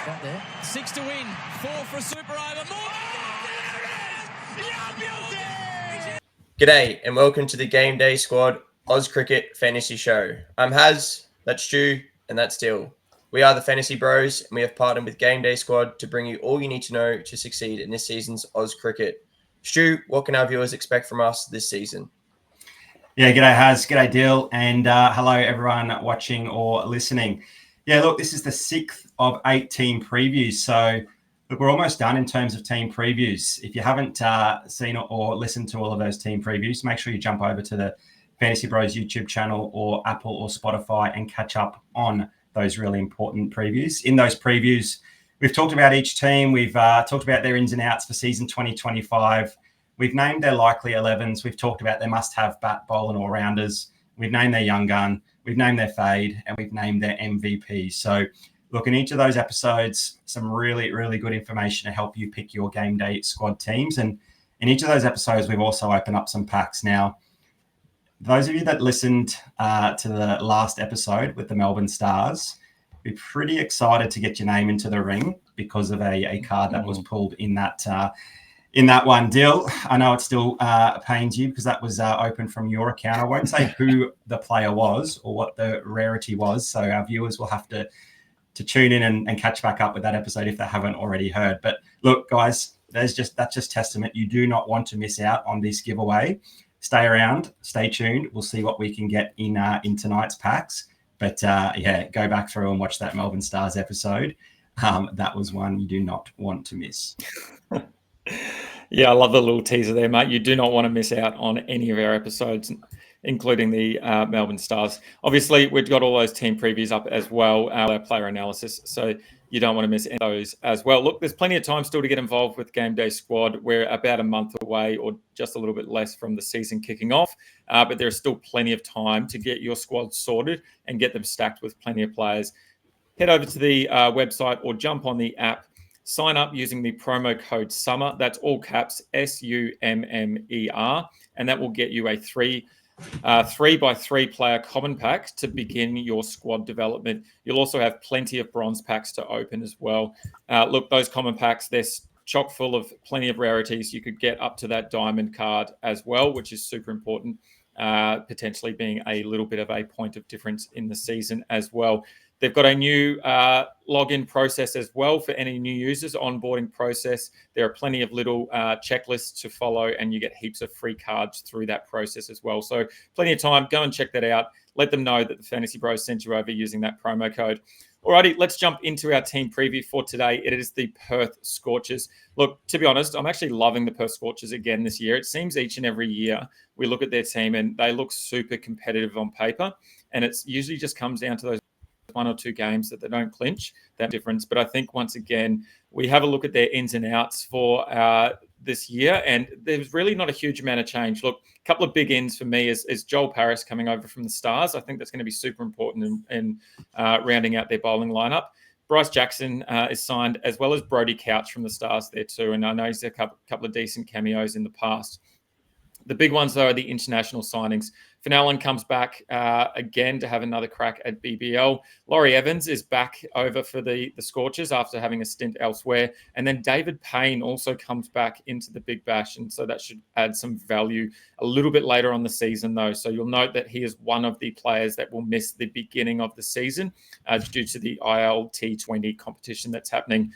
Got there. 6 to win, 4 for a super over. G'day and welcome to the GameDay Squad Aus Cricket Fantasy Show. I'm Haz, that's Stu, and that's Dill. We are the FantasyBros, and we have partnered with GameDay Squad to bring you all you need to know to succeed in this season's Aus Cricket. Stu, what can our viewers expect from us this season? Yeah, g'day Haz, g'day Dill, and hello everyone watching or listening. Yeah, look, this is the 6th of 8 team previews, so look, we're almost done in terms of team previews. If you haven't seen or listened to all of those team previews, make sure you jump over to the FantasyBros YouTube channel or Apple or Spotify and catch up on those really important previews. In those previews, we've talked about each team. We've talked about their ins and outs for season 2025. We've named their likely 11s. We've talked about their must-have bat, bowl, and all-rounders. We've named their young gun. We've named their fade, and we've named their MVP. So, look, in each of those episodes, some really, really good information to help you pick your game day squad teams. And in each of those episodes, we've also opened up some packs. Now, those of you that listened to the last episode with the Melbourne Stars, be pretty excited to get your name into the ring because of a card that was pulled in that one. Dill, I know it still pains you because that was open from your account. I won't say who the player was or what the rarity was, so our viewers will have to tune in and catch back up with that episode if they haven't already heard. But look, guys, that's just testament. You do not want to miss out on this giveaway. Stay around, stay tuned. We'll see what we can get in tonight's packs. But yeah, go back through and watch that Melbourne Stars episode. That was one you do not want to miss. Yeah, I love the little teaser there, mate. You do not want to miss out on any of our episodes, including the Melbourne Stars. Obviously, we've got all those team previews up as well, our player analysis. So you don't want to miss any of those as well. Look, there's plenty of time still to get involved with Game Day Squad. We're about a month away or just a little bit less from the season kicking off. But there's still plenty of time to get your squad sorted and get them stacked with plenty of players. Head over to the website or jump on the app. Sign up using the promo code SUMMER. That's all caps, SUMMER. And that will get you a 3x3 player common pack to begin your squad development. You'll also have plenty of bronze packs to open as well. Look, those common packs, they're chock full of plenty of rarities. You could get up to that diamond card as well, which is super important, potentially being a little bit of a point of difference in the season as well. They've got a new login process as well for any new users, onboarding process. There are plenty of little checklists to follow, and you get heaps of free cards through that process as well. So plenty of time. Go and check that out. Let them know that the FantasyBros sent you over using that promo code. Alrighty, let's jump into our team preview for today. It is the Perth Scorchers. Look, to be honest, I'm actually loving the Perth Scorchers again this year. It seems each and every year we look at their team and they look super competitive on paper, and it's usually just comes down to those one or two games that they don't clinch that difference. But I think once again, we have a look at their ins and outs for this year, and there's really not a huge amount of change. Look, a couple of big ins for me is Joel Paris coming over from the Stars. I think that's going to be super important in rounding out their bowling lineup. Bryce Jackson is signed, as well as Brodie Couch from the Stars there too. And I know he's a couple of decent cameos in the past. The big ones, though, are the international signings. Fenelon comes back again to have another crack at BBL. Laurie Evans is back over for the Scorchers after having a stint elsewhere. And then David Payne also comes back into the Big Bash. And so that should add some value a little bit later on the season, though. So you'll note that he is one of the players that will miss the beginning of the season due to the IL T20 competition that's happening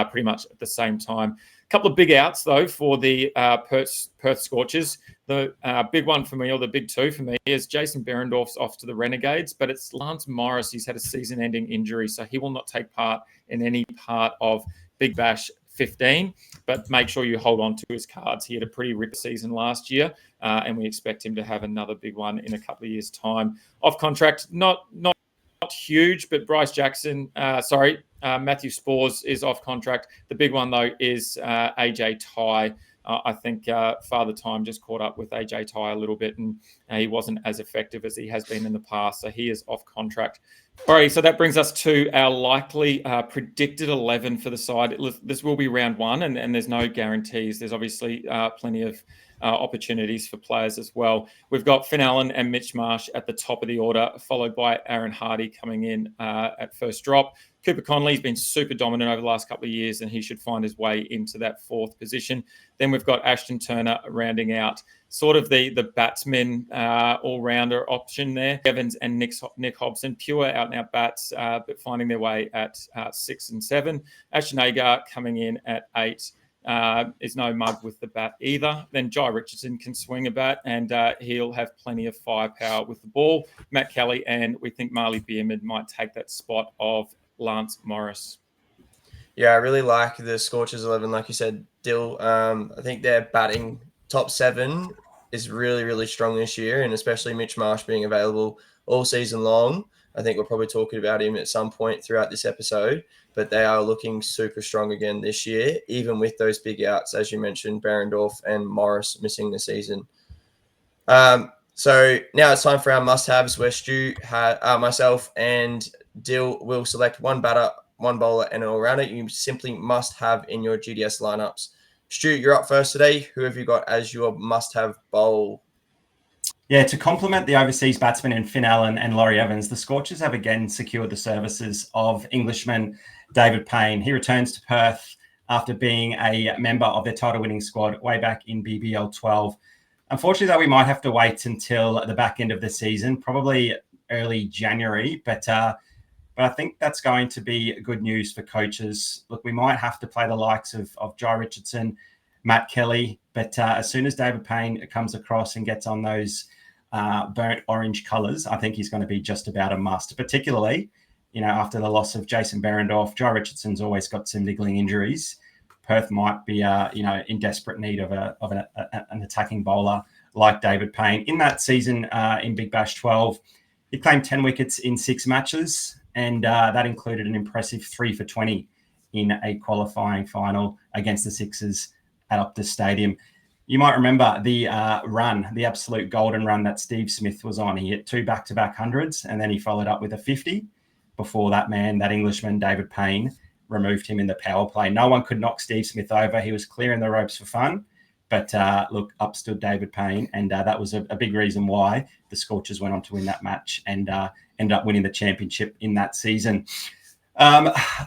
pretty much at the same time. Couple of big outs, though, for the Perth Scorchers. The big one for me, or the big two for me, is Jason Behrendorff's off to the Renegades, but it's Lance Morris. He's had a season-ending injury, so he will not take part in any part of Big Bash 15, but make sure you hold on to his cards. He had a pretty rip season last year, and we expect him to have another big one in a couple of years' time. Off contract, not huge, but Bryce Jackson, Matthew Spores is off contract. The big one, though, is AJ Tye. I think Father Time just caught up with AJ Tye a little bit, and he wasn't as effective as he has been in the past, so he is off contract. All right, so that brings us to our likely predicted 11 for the side. This will be round one, and there's no guarantees. There's obviously plenty of opportunities for players as well. We've got Finn Allen and Mitch Marsh at the top of the order, followed by Aaron Hardy coming in at first drop. Cooper Conley's been super dominant over the last couple of years, and he should find his way into that fourth position. Then we've got Ashton Turner rounding out sort of the batsman all-rounder option there. Evans and Nick Hobson, pure out-and-out bats, but finding their way at 6 and 7. Ashton Agar coming in at 8. Is no mug with the bat either. Then Jai Richardson can swing a bat, and he'll have plenty of firepower with the ball. Matt Kelly, and we think Marley Bierman might take that spot of Lance Morris. Yeah, I really like the Scorchers 11, like you said, Dill. I think their batting top 7 is really, really strong this year, and especially Mitch Marsh being available all season long. I think we're probably talking about him at some point throughout this episode, but they are looking super strong again this year, even with those big outs, as you mentioned, Behrendorff and Morris missing the season. So now it's time for our must-haves, where Stu, myself, and Dill will select one batter, one bowler, and an all-rounder you simply must have in your GDS lineups. Stu, you're up first today. Who have you got as your must-have bowl? Yeah, to complement the overseas batsmen in Finn Allen and Laurie Evans, the Scorchers have again secured the services of Englishman David Payne. He returns to Perth after being a member of their title-winning squad way back in BBL 12. Unfortunately, though, we might have to wait until the back end of the season, probably early January, but I think that's going to be good news for coaches. Look, we might have to play the likes of Jai Richardson, Matt Kelly, but as soon as David Payne comes across and gets on those burnt orange colours, I think he's going to be just about a must, particularly, after the loss of Jason Behrendorff. Jai Richardson's always got some niggling injuries. Perth might be, in desperate need of an attacking bowler like David Payne. In that season in Big Bash 12, he claimed 10 wickets in 6 matches, and that included an impressive 3 for 20 in a qualifying final against the Sixers at Optus Stadium. You might remember the absolute golden run that Steve Smith was on. He hit 2 back-to-back hundreds, and then he followed up with a 50 before that Englishman, David Payne, removed him in the power play. No one could knock Steve Smith over. He was clearing the ropes for fun. But look, up stood David Payne, and that was a big reason why the Scorchers went on to win that match and ended up winning the championship in that season.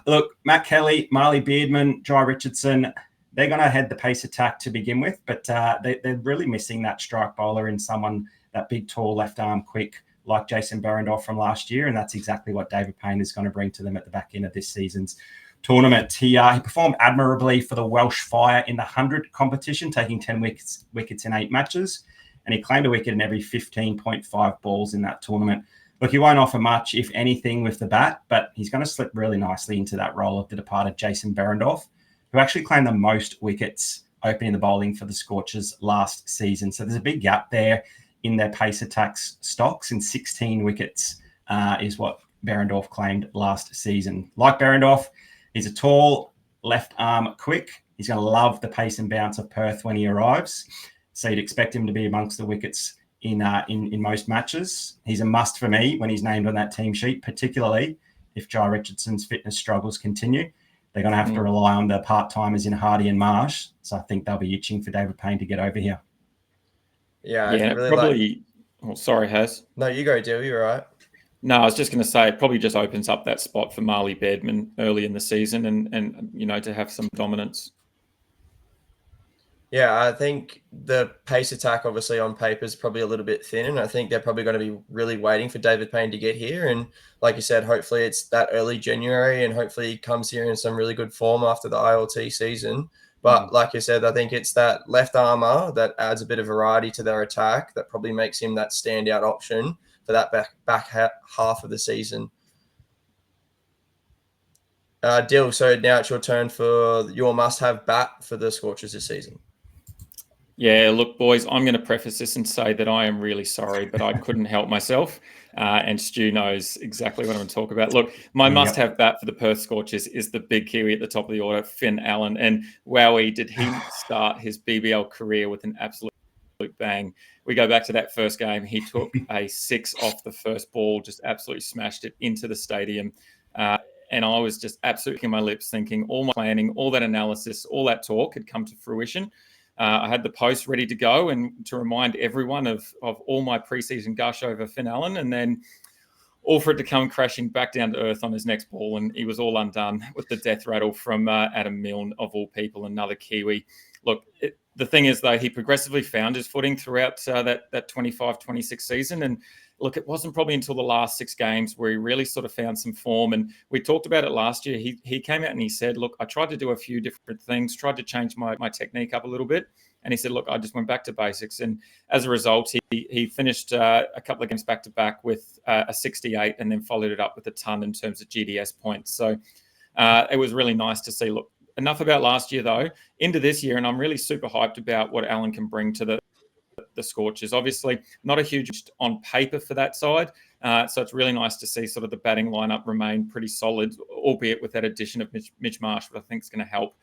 Look, Matt Kelly, Marley Beardman, Jai Richardson, they're going to head the pace attack to begin with, but they're really missing that strike bowler in someone, that big, tall, left arm quick like Jason Behrendorff from last year, and that's exactly what David Payne is going to bring to them at the back end of this season's tournament. He performed admirably for the Welsh Fire in the 100 competition, taking 10 wickets in 8 matches, and he claimed a wicket in every 15.5 balls in that tournament. Look, he won't offer much, if anything, with the bat, but he's going to slip really nicely into that role of the departed Jason Behrendorff, who actually claimed the most wickets opening the bowling for the Scorchers last season. So there's a big gap there in their pace attacks stocks, and 16 wickets is what Behrendorff claimed last season. Like Behrendorff, he's a tall, left arm quick. He's going to love the pace and bounce of Perth when he arrives. So you'd expect him to be amongst the wickets in most matches. He's a must for me when he's named on that team sheet, particularly if Jai Richardson's fitness struggles continue. They're going to have to rely on the part-timers in Hardy and Marsh. So I think they'll be itching for David Payne to get over here. Yeah, I really probably. Sorry, Haz. No, you go, Dill. You're right. No, I was just going to say it probably just opens up that spot for Marley Beardman early in the season and to have some dominance. Yeah, I think the pace attack, obviously, on paper is probably a little bit thin, and I think they're probably going to be really waiting for David Payne to get here. And like you said, hopefully it's that early January, and hopefully he comes here in some really good form after the ILT season. But like you said, I think it's that left armour that adds a bit of variety to their attack that probably makes him that standout option for that back half of the season. Dill, so now it's your turn for your must-have bat for the Scorchers this season. Yeah, look, boys, I'm going to preface this and say that I am really sorry, but I couldn't help myself. And Stu knows exactly what I'm going to talk about. Look, my must-have bat for the Perth Scorchers is the big Kiwi at the top of the order, Finn Allen. And wowee, did he start his BBL career with an absolute bang. We go back to that first game. He took a 6 off the first ball, just absolutely smashed it into the stadium. And I was just absolutely in my lips thinking all my planning, all that analysis, all that talk had come to fruition. I had the post ready to go and to remind everyone of all my preseason gush over Finn Allen, and then all for it to come crashing back down to earth on his next ball, and he was all undone with the death rattle from Adam Milne, of all people, another Kiwi. Look, the thing is, though, he progressively found his footing throughout that 25-26 season, and look, it wasn't probably until the last 6 games where he really sort of found some form. And we talked about it last year. He came out and he said, look, I tried to do a few different things, tried to change my technique up a little bit. And he said, look, I just went back to basics. And as a result, he finished a couple of games back-to-back with a 68 and then followed it up with a ton in terms of GDS points. So it was really nice to see. Look, enough about last year, though, into this year. And I'm really super hyped about what Allen can bring to the Scorchers. Obviously, not a huge on paper for that side. So it's really nice to see sort of the batting lineup remain pretty solid, albeit with that addition of Mitch Marsh, which I think is going to help.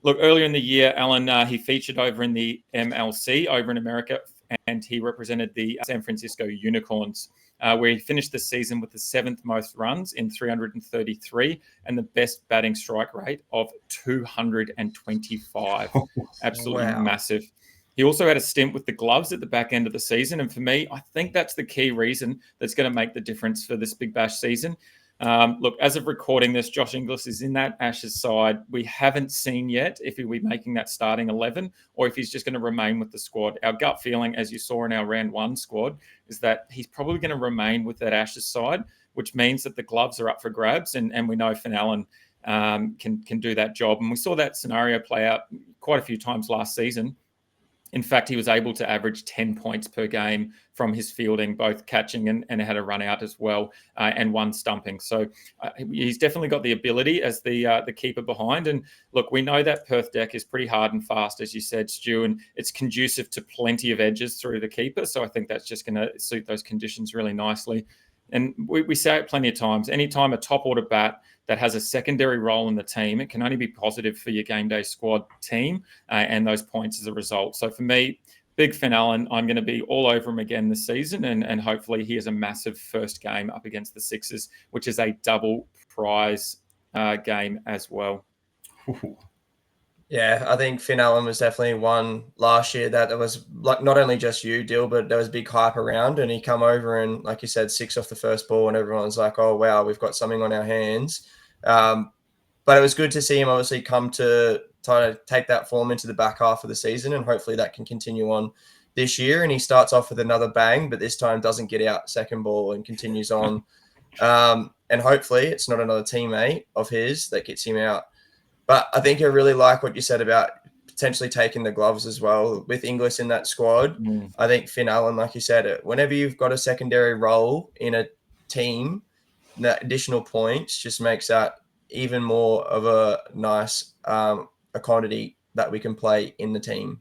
Look, earlier in the year, Allen, he featured over in the MLC over in America, and he represented the San Francisco Unicorns, where he finished the season with the 7th most runs in 333 and the best batting strike rate of 225. Absolutely massive. He also had a stint with the Gloves at the back end of the season. And for me, I think that's the key reason that's going to make the difference for this Big Bash season. Look, as of recording this, Josh Inglis is in that Ashes side. We haven't seen yet if he'll be making that starting 11 or if he's just going to remain with the squad. Our gut feeling, as you saw in our round 1 squad, is that he's probably going to remain with that Ashes side, which means that the Gloves are up for grabs. And we know Finn Allen can do that job. And we saw that scenario play out quite a few times last season. In fact, he was able to average 10 points per game from his fielding, both catching and had a run out as well, and 1 stumping. So he's definitely got the ability as the keeper behind. And look, we know that Perth deck is pretty hard and fast, as you said, Stu, and it's conducive to plenty of edges through the keeper. So I think that's just going to suit those conditions really nicely. And we say it plenty of times, anytime a top order bat that has a secondary role in the team, it can only be positive for your game day squad team and those points as a result. So for me, big Finn Allen, I'm going to be all over him again this season. And hopefully he has a massive first game up against the Sixers, which is a double prize game as well. Yeah, I think Finn Allen was definitely one last year that was like not only just you, Dill, but there was big hype around, and he come over and, like you said, 6 off the first ball, and everyone's like, "Oh wow, we've got something on our hands." But it was good to see him obviously come to try to take that form into the back half of the season, and hopefully that can continue on this year. And he starts off with another bang, but this time doesn't get out second ball and continues on. And hopefully it's not another teammate of his that gets him out. But I think I really like what you said about potentially taking the Gloves as well. With Inglis in that squad, I think Finn Allen, like you said, whenever you've got a secondary role in a team, that additional points just makes that even more of a nice a quantity that we can play in the team.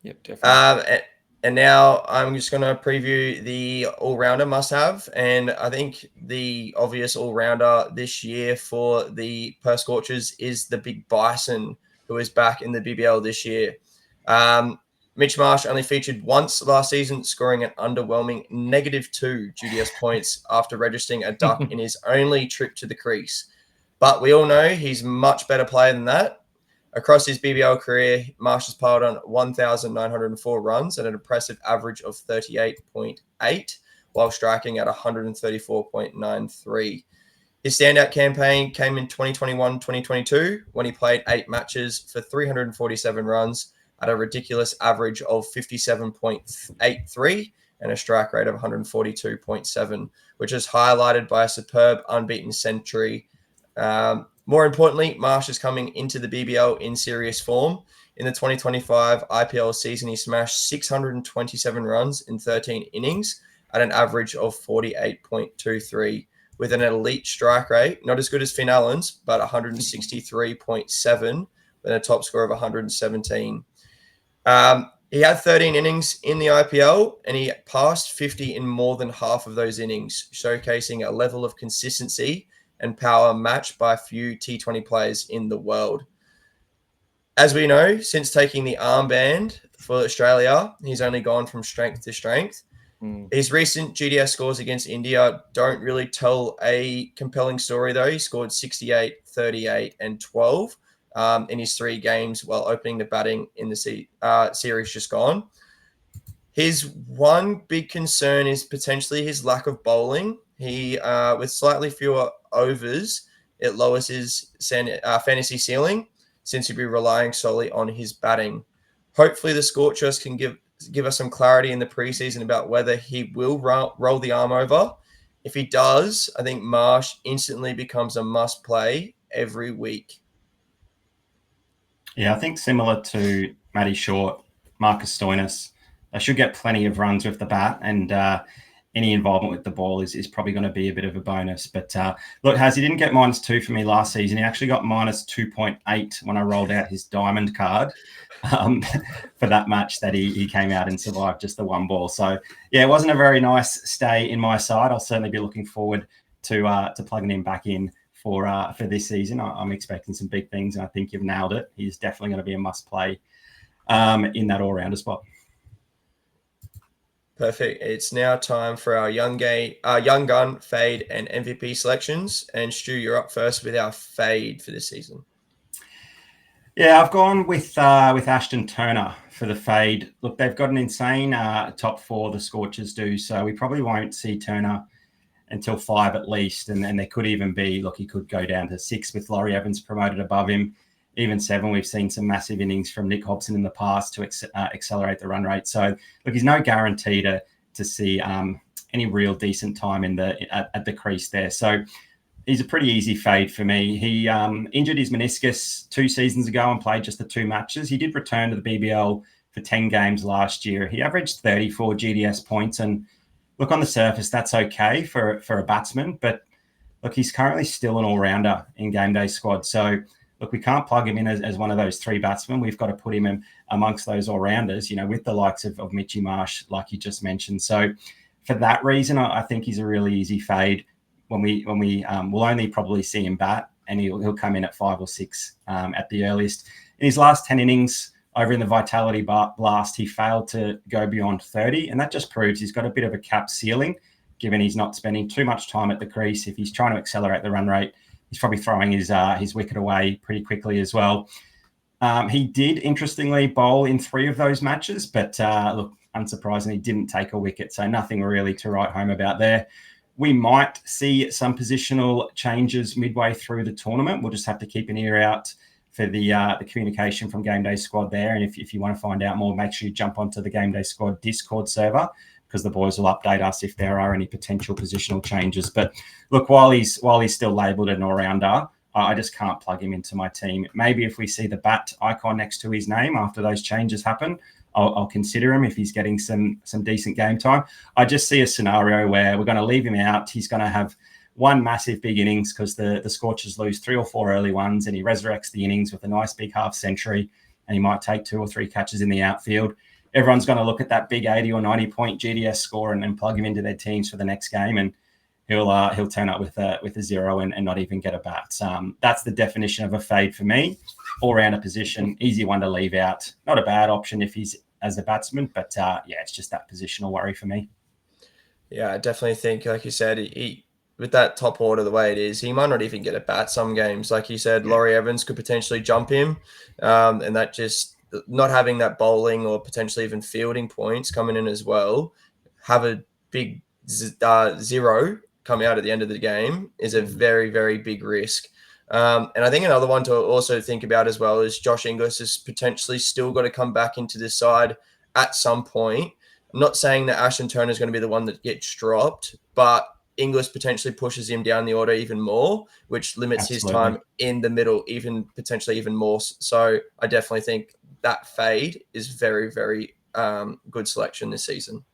Yep, definitely. And now I'm just going to preview the all-rounder must-have. And I think the obvious all-rounder this year for the Perth Scorchers is the big Bison, who is back in the BBL this year. Mitch Marsh only featured once last season, scoring an underwhelming -2 GDS points after registering a duck in his only trip to the crease. But we all know he's a much better player than that. Across his BBL career, Marsh has piled on 1,904 runs at an impressive average of 38.8, while striking at 134.93. His standout campaign came in 2021-2022 when he played 8 matches for 347 runs at a ridiculous average of 57.83 and a strike rate of 142.7, which is highlighted by a superb unbeaten century. More importantly, Marsh is coming into the BBL in serious form. In the 2025 IPL season, he smashed 627 runs in 13 innings at an average of 48.23, with an elite strike rate, not as good as Finn Allen's, but 163.7, with a top score of 117. He had 13 innings in the IPL, and he passed 50 in more than half of those innings, showcasing a level of consistency and power matched by few T20 players in the world. As we know, since taking the armband for Australia, he's only gone from strength to strength. His recent GDS scores against India don't really tell a compelling story, though. He scored 68, 38, and 12 in his 3 games while opening the batting in the series just gone. His one big concern is potentially his lack of bowling. He, with slightly fewer overs, it lowers his fantasy ceiling since he'll be relying solely on his batting. Hopefully the Scorchers can give us some clarity in the preseason about whether he will roll the arm over. If he does, I think Marsh instantly becomes a must play every week. Yeah, I think similar to Matty Short, Marcus Stoinis, they should get plenty of runs with the bat, and any involvement with the ball is probably going to be a bit of a bonus. But look, he didn't get -2 for me last season. He actually got -2.8 when I rolled out his diamond card for that match that he came out and survived just the 1 ball. So, yeah, it wasn't a very nice stay in my side. I'll certainly be looking forward to plugging him back in for this season. I'm expecting some big things, and I think you've nailed it. He's definitely going to be a must-play in that all-rounder spot. Perfect. It's now time for our young gun, fade, and MVP selections. And Stu, you're up first with our fade for this season. Yeah, I've gone with Ashton Turner for the fade. Look, they've got an insane top 4, the Scorchers do, so we probably won't see Turner until 5 at least, and there could even be, look, he could go down to 6 with Laurie Evans promoted above him. Even 7, we've seen some massive innings from Nick Hobson in the past to accelerate the run rate. So, look, he's no guarantee to see any real decent time at the crease there. So, he's a pretty easy fade for me. He injured his meniscus 2 seasons ago and played just the 2 matches. He did return to the BBL for 10 games last year. He averaged 34 GDS points, and look, on the surface, that's okay for a batsman. But look, he's currently still an all-rounder in GameDay Squad. So, look, we can't plug him in as one of those 3 batsmen. We've got to put him in amongst those all-rounders, with the likes of Mitchy Marsh, like you just mentioned. So for that reason, I think he's a really easy fade. When we will only probably see him bat, and he'll come in at 5 or 6 at the earliest. In his last 10 innings over in the Vitality Blast, he failed to go beyond 30, and that just proves he's got a bit of a capped ceiling, given he's not spending too much time at the crease. If he's trying to accelerate the run rate, he's probably throwing his wicket away pretty quickly as well. He did, interestingly, bowl in 3 of those matches, but look, unsurprisingly, didn't take a wicket, so nothing really to write home about there. We might see some positional changes midway through the tournament. We'll just have to keep an ear out for the communication from GameDay Squad there. And if you want to find out more, make sure you jump onto the GameDay Squad Discord server, because the boys will update us if there are any potential positional changes. But look, while he's still labelled an all-rounder, I just can't plug him into my team. Maybe if we see the bat icon next to his name after those changes happen, I'll consider him if he's getting some decent game time. I just see a scenario where we're going to leave him out. He's going to have 1 massive big innings because the Scorchers lose 3 or 4 early ones, and he resurrects the innings with a nice big half century, and he might take 2 or 3 catches in the outfield. Everyone's going to look at that big 80 or 90 point GDS score and plug him into their teams for the next game, and he'll turn up with a 0 and not even get a bat. That's the definition of a fade for me. All-rounder position, easy one to leave out. Not a bad option if he's as a batsman, but it's just that positional worry for me. Yeah, I definitely think, like you said, he with that top order the way it is, he might not even get a bat some games. Like you said, Laurie Evans could potentially jump him, and that just not having that bowling or potentially even fielding points coming in as well, have a big 0 come out at the end of the game is a very, very big risk. And I think another one to also think about as well is Josh Inglis has potentially still got to come back into this side at some point. I'm not saying that Ashton Turner is going to be the one that gets dropped, but Inglis potentially pushes him down the order even more, which limits his time in the middle, potentially even more. So I definitely think that fade is very, very good selection this season.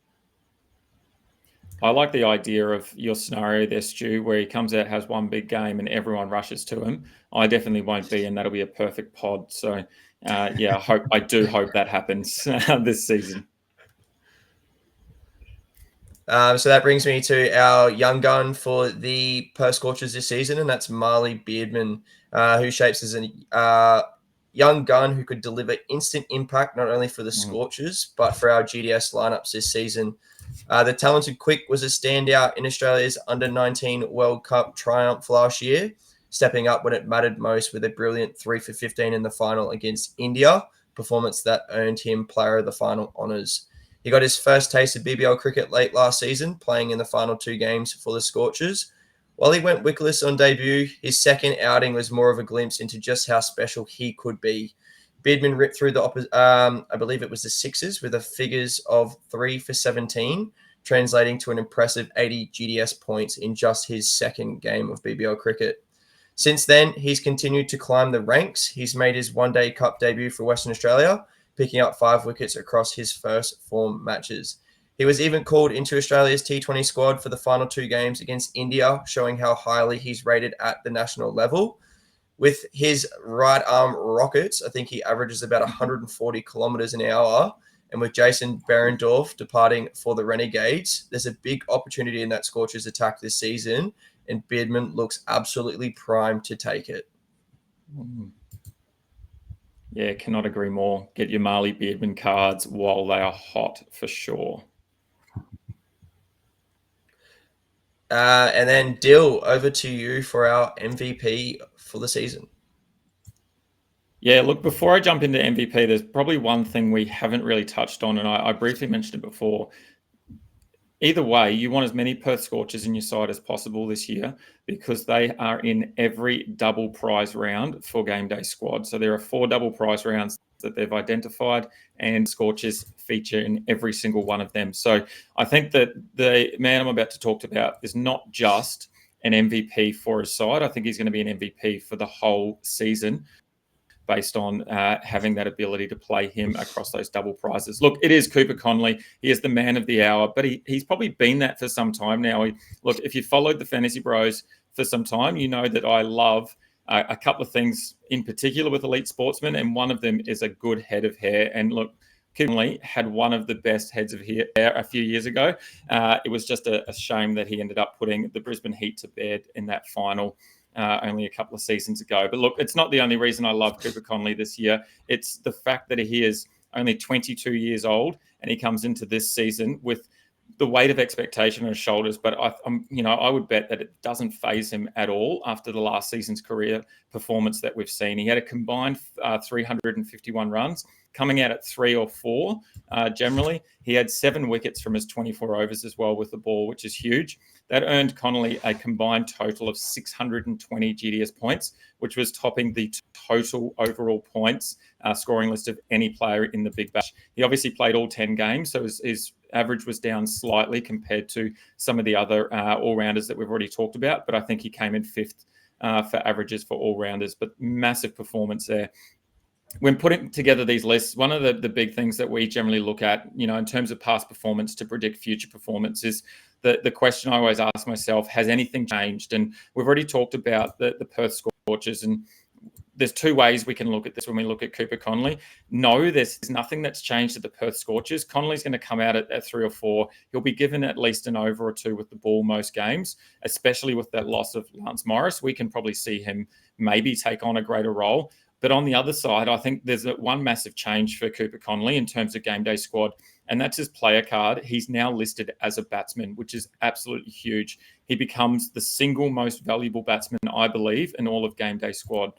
I like the idea of your scenario there, Stu, where he comes out, has 1 big game, and everyone rushes to him. I definitely won't be, and that'll be a perfect pod. So, I do hope that happens this season. So that brings me to our young gun for the Perth Scorchers this season, and that's Marley Beardman, who shapes as a young gun who could deliver instant impact not only for the Scorchers, but for our GDS lineups this season. The talented Quick was a standout in Australia's Under-19 World Cup triumph last year. stepping up when it mattered most with a brilliant 3 for 15 in the final against India, performance that earned him Player of the Final honours. He got his first taste of BBL cricket late last season, playing in the final 2 games for the Scorchers. While he went wickless on debut, his second outing was more of a glimpse into just how special he could be. Beardman ripped through I believe it was the Sixers, with the figures of 3 for 17, translating to an impressive 80 GDS points in just his second game of BBL cricket. Since then, he's continued to climb the ranks. He's made his one-day cup debut for Western Australia, picking up 5 wickets across his first 4 matches. He was even called into Australia's T20 squad for the final 2 games against India, showing how highly he's rated at the national level. With his right arm rockets, I think he averages about 140 kilometres an hour. And with Jason Behrendorff departing for the Renegades, there's a big opportunity in that Scorchers attack this season, and Beardman looks absolutely primed to take it. Yeah, cannot agree more. Get your Marley Beardman cards while they are hot for sure. And then, Dill, over to you for our MVP for the season. Yeah, look, before I jump into MVP, there's probably one thing we haven't really touched on, and I briefly mentioned it before. Either way, you want as many Perth Scorchers in your side as possible this year because they are in every double prize round for GameDay Squad. So there are 4 double prize rounds that they've identified, and Scorchers feature in every single one of them. So I think that the man I'm about to talk about is not just an MVP for his side. I think he's going to be an MVP for the whole season, based on having that ability to play him across those double prizes. Look, it is Cooper Conley. He is the man of the hour, but he's probably been that for some time now. Look, if you followed the Fantasy Bros for some time, you know that I love a couple of things in particular with elite sportsmen, and one of them is a good head of hair. And look, Cooper Conley had one of the best heads of hair a few years ago. It was just a shame that he ended up putting the Brisbane Heat to bed in that final only a couple of seasons ago. But look, it's not the only reason I love Cooper Conley this year. It's the fact that he is only 22 years old and he comes into this season with the weight of expectation on his shoulders. But I would bet that it doesn't faze him at all after the last season's career performance that we've seen. He had a combined 351 runs, coming out at 3 or 4 generally. He had 7 wickets from his 24 overs as well with the ball, which is huge. That earned Connolly a combined total of 620 GDS points, which was topping the total overall points scoring list of any player in the Big Bash. He obviously played all 10 games, so his average was down slightly compared to some of the other all-rounders that we've already talked about, but I think he came in 5th for averages for all-rounders, but massive performance there. When putting together these lists, one of the big things that we generally look at, in terms of past performance to predict future performance is the question I always ask myself, has anything changed? And we've already talked about the Perth Scorchers, and there's 2 ways we can look at this when we look at Cooper Conley. No, there's nothing that's changed at the Perth Scorchers. Conley's going to come out at 3 or 4. He'll be given at least an over or 2 with the ball most games, especially with that loss of Lance Morris. We can probably see him maybe take on a greater role. But on the other side, I think there's one massive change for Cooper Conley in terms of GameDay Squad, and that's his player card. He's now listed as a batsman, which is absolutely huge. He becomes the single most valuable batsman, I believe, in all of GameDay Squad.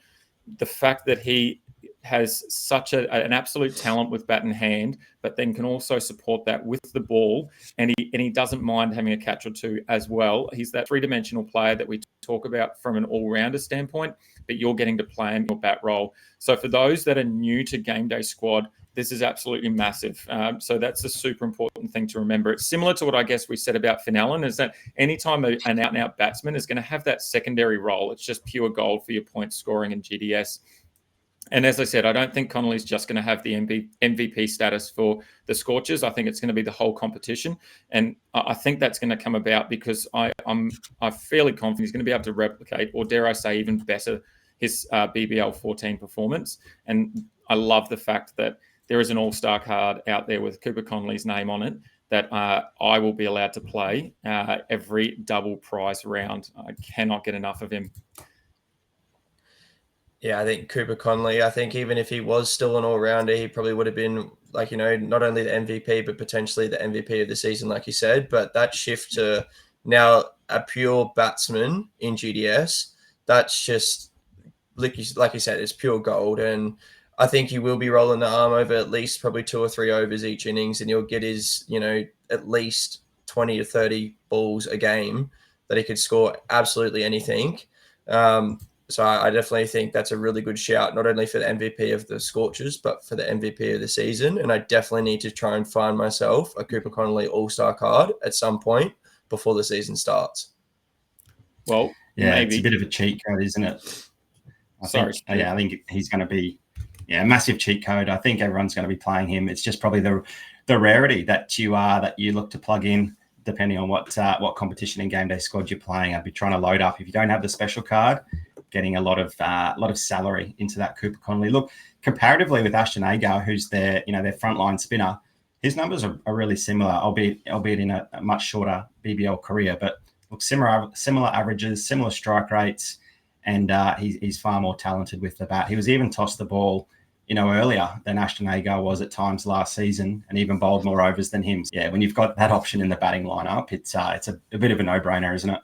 The fact that he has such an absolute talent with bat in hand, but then can also support that with the ball, and he doesn't mind having a catch or 2 as well. He's that 3-dimensional player that we talk about from an all-rounder standpoint, but you're getting to play in your bat role. So for those that are new to GameDay Squad, this is absolutely massive. So that's a super important thing to remember. It's similar to what I guess we said about Finn Allen, is that anytime an out-and-out batsman is going to have that secondary role, it's just pure gold for your point scoring and GDS. And as I said, I don't think Connolly's just going to have the MVP status for the Scorchers. I think it's going to be the whole competition. And I think that's going to come about because I'm fairly confident he's going to be able to replicate, or dare I say even better, his BBL 14 performance. And I love the fact that there is an all-star card out there with Cooper Conley's name on it that I will be allowed to play every double prize round. I cannot get enough of him. Yeah, I think Cooper Conley, I think even if he was still an all-rounder, he probably would have been, not only the MVP, but potentially the MVP of the season, like you said. But that shift to now a pure batsman in GDS, that's just, like you said, it's pure gold. And I think he will be rolling the arm over at least probably 2 or 3 overs each innings, and he'll get his, at least 20 to 30 balls a game that he could score absolutely anything. So I definitely think that's a really good shout, not only for the MVP of the Scorchers, but for the MVP of the season. And I definitely need to try and find myself a Cooper Connolly All-Star card at some point before the season starts. Well, yeah, maybe. It's a bit of a cheat code, isn't it? I think he's going to be a massive cheat code. I think everyone's going to be playing him. It's just probably the rarity that you look to plug in, depending on what competition in Game Day Squad you're playing. I'd be trying to load up. If you don't have the special card, getting a lot of salary into that Cooper Connolly. Look, comparatively with Ashton Agar, who's their frontline spinner, his numbers are really similar, albeit in a much shorter BBL career. But look, similar averages, similar strike rates, and he's far more talented with the bat. He was even tossed the ball, earlier than Ashton Agar was at times last season, and even bowled more overs than him. Yeah, when you've got that option in the batting lineup, it's a bit of a no-brainer, isn't it?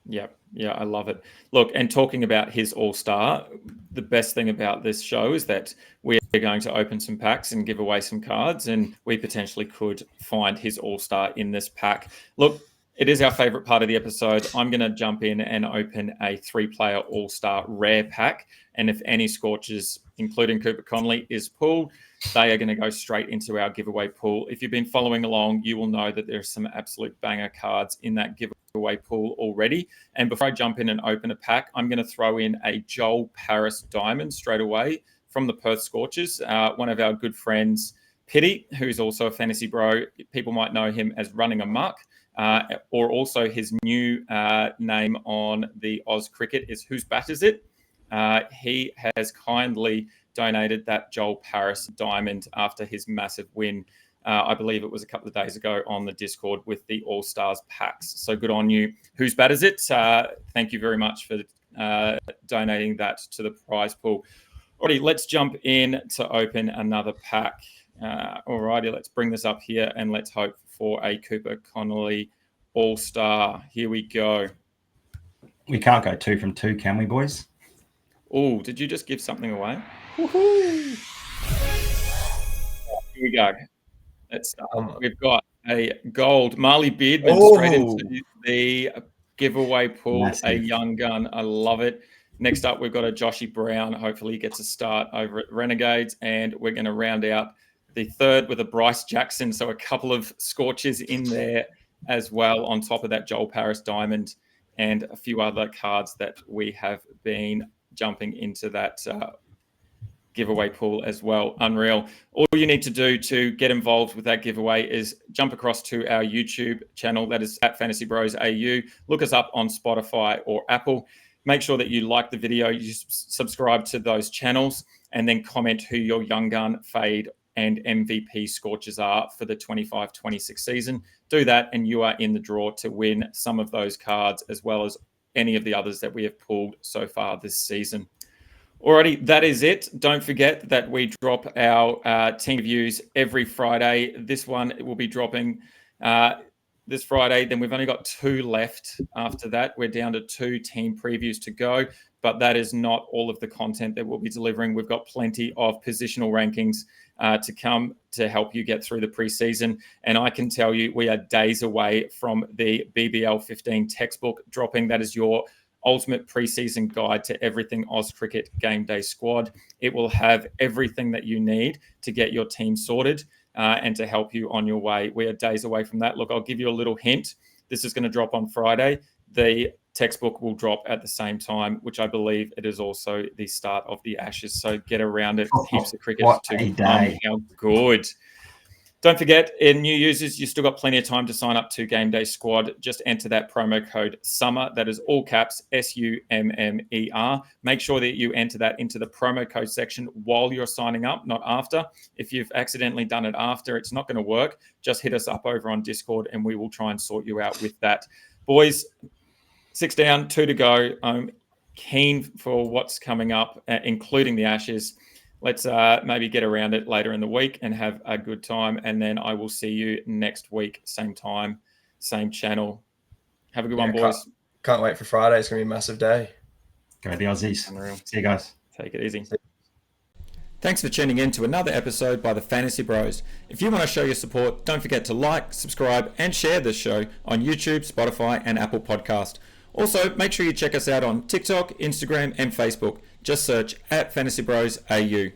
Yeah, I love it. Look, and talking about his All-Star, the best thing about this show is that we are going to open some packs and give away some cards, and we potentially could find his All-Star in this pack. Look, it is our favorite part of the episode. I'm going to jump in and open a 3-player All-Star rare pack, and if any Scorchers, including Cooper Connolly, is pulled, they are going to go straight into our giveaway pool. If you've been following along, you will know that there's some absolute banger cards in that giveaway pool already. And before I jump in and open a pack, I'm going to throw in a Joel Paris diamond straight away from the Perth Scorchers. One of our good friends, Pitty, who's also a fantasy bro. People might know him as Running Amok, or also his new name on the Aus Cricket is Whose Bat Is It? He has kindly donated that Joel Paris diamond after his massive win. I believe it was a couple of days ago on the Discord with the All-Stars packs. So good on you. Whose bat is it? Thank you very much for donating that to the prize pool. Alrighty, let's jump in to open another pack. Alrighty, let's bring this up here and let's hope for a Cooper Connolly All-Star. Here we go. We can't go 2 from 2, can we, boys? Oh, did you just give something away? Woohoo! Here we go. Let's start. We've got a gold Marley Beardman straight into the giveaway pool. Massive. A young gun. I love it. Next up, we've got a Joshy Brown. Hopefully he gets a start over at Renegades. And we're going to round out the third with a Bryce Jackson. So a couple of Scorchers in there as well on top of that Joel Paris diamond and a few other cards that we have been jumping into that giveaway pool as well. Unreal. All you need to do to get involved with that giveaway is jump across to our YouTube channel. That is at FantasyBros AU. Look us up on Spotify or Apple. Make sure that you like the video, you subscribe to those channels, and then comment who your young gun, fade, and MVP Scorchers are for the 25-26 season. Do that, and you are in the draw to win some of those cards as well as any of the others that we have pulled so far this season. Alrighty, that is it. Don't forget that we drop our team reviews every Friday. This one will be dropping this Friday. Then we've only got 2 left after that. We're down to 2 team previews to go, but that is not all of the content that we'll be delivering. We've got plenty of positional rankings to come to help you get through the preseason. And I can tell you, we are days away from the BBL 15 textbook dropping. That is your ultimate preseason guide to everything Aus Cricket Game Day Squad. It will have everything that you need to get your team sorted and to help you on your way. We are days away from that. Look, I'll give you a little hint. This is going to drop on Friday. The textbook will drop at the same time, which I believe it is also the start of the Ashes. So get around it. Heaps of cricket to come. How good. Don't forget, in new users, you still got plenty of time to sign up to Game Day Squad. Just enter that promo code SUMMER. That is all caps, SUMMER. Make sure that you enter that into the promo code section while you're signing up, not after. If you've accidentally done it after, it's not going to work. Just hit us up over on Discord and we will try and sort you out with that. Boys, 6 down, 2 to go. I'm keen for what's coming up, including the Ashes. Let's maybe get around it later in the week and have a good time. And then I will see you next week, same time, same channel. Have a good one, boys. Can't wait for Friday. It's going to be a massive day. Go the Aussies. Unreal. See you guys. Take it easy. Thanks for tuning in to another episode by the Fantasy Bros. If you want to show your support, don't forget to like, subscribe, and share this show on YouTube, Spotify, and Apple Podcast. Also, make sure you check us out on TikTok, Instagram, and Facebook. Just search @FantasyBros AU.